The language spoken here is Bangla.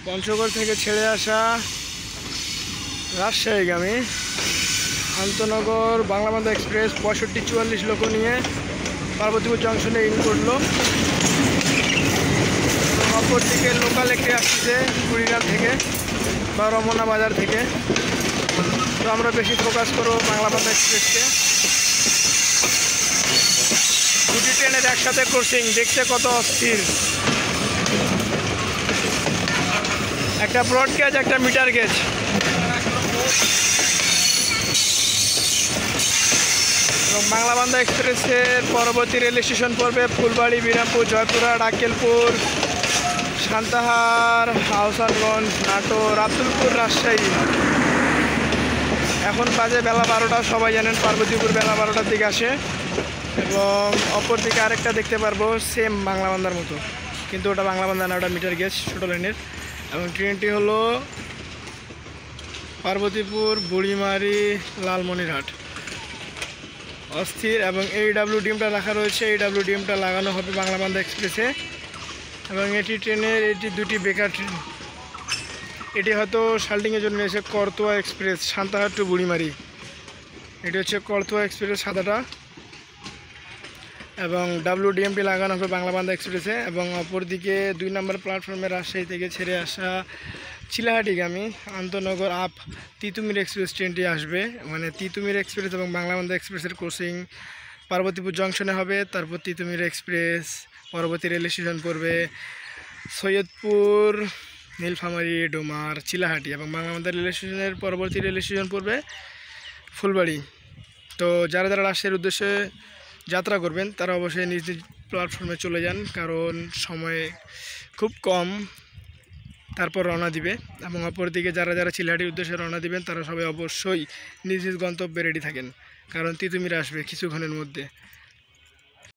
পঞ্চগড় থেকে ছেড়ে আসা রাজশাহীগামী আন্তনগর বাংলাবান্ধা এক্সপ্রেস 6544 লোক নিয়ে পার্বতীপুর জংশনে ইন করলো। অপরদিকে লোকাল একটি আসছে কুড়িগ্রাম থেকে বা রমনা বাজার থেকে। তো আমরা বেশি ফোকাস করবো বাংলাবান্ধা এক্সপ্রেসকে। দুটি ট্রেনের একসাথে ক্রসিং দেখতে কত অস্থির। একটা ব্রড গেজ, একটা মিটার গেজ। এবং বাংলাবান্ধা এক্সপ্রেসের পরবর্তী রেল স্টেশন পড়বে ফুলবাড়ি, বিরামপুর, জয়পুরহাট, আক্কেলপুর, সান্তাহার, আহসানগঞ্জ, নাটোর, আব্দুলপুর, রাজশাহী। এখন বাজে বেলা 12টা। সবাই জানেন পার্বতীপুর বেলা 12টার দিকে আসে। এবং অপর দিকে আরেকটা দেখতে পারবো সেম বাংলাবান্ধার মতো, কিন্তু ওটা বাংলাবান্ধা না, ওটা মিটার গেজ ছোটো লাইনের। এবং ট্রেনটি হলো পার্বতীপুর, বুড়িমারি, লালমনিরহাট। অস্থির। এবং এই ডাব্লিউডিএমটা রাখা রয়েছে, এই ডাব্লিউডিএমটা লাগানো হবে বাংলাবান্ধা এক্সপ্রেসে। এবং এটি ট্রেনের দুটি বেকার ট্রেন। এটি হয়তো শাল্টিংয়ের জন্য এসে করতোয়া এক্সপ্রেস, সান্তাহার টু বুড়িমারি। এটি হচ্ছে করতোয়া এক্সপ্রেস সাদাটা। এবং ডাব্লিউডিএমটি লাগানো হবে বাংলাবান্ধা এক্সপ্রেসে। এবং অপরদিকে 2 নম্বর প্ল্যাটফর্মে রাজশাহী থেকে ছেড়ে আসা চিলাহাটিগামী আন্তনগর আপ তিতুমির এক্সপ্রেস ট্রেনটি আসবে। মানে তিতুমির এক্সপ্রেস এবং বাংলাবান্ধা এক্সপ্রেসের ক্রসিং পার্বতীপুর জংশনে হবে। তারপর তিতুমির এক্সপ্রেস পরবর্তী রেল স্টেশন পড়বে সৈয়দপুর, নীলফামারী, ডোমার, চিলাহাটি। এবং বাংলাবান্ধা রেল স্টেশনের পরবর্তী রেল স্টেশন পড়বে ফুলবাড়ি। তো যারা যারা রাজশাহীর উদ্দেশ্যে যাত্রা করবেন তারা অবশ্যই নিজ নিজ প্ল্যাটফর্মে চলে যান, কারণ সময় খুব কম, তারপর রওনা দিবে। এবং অপরদিকে যারা যারা চিলাহাটির উদ্দেশ্যে রওনা দিবেন তারা সবাই অবশ্যই নিজ নিজ গন্তব্যে রেডি থাকেন, কারণ তিতুমির আসবে কিছুক্ষণের মধ্যে।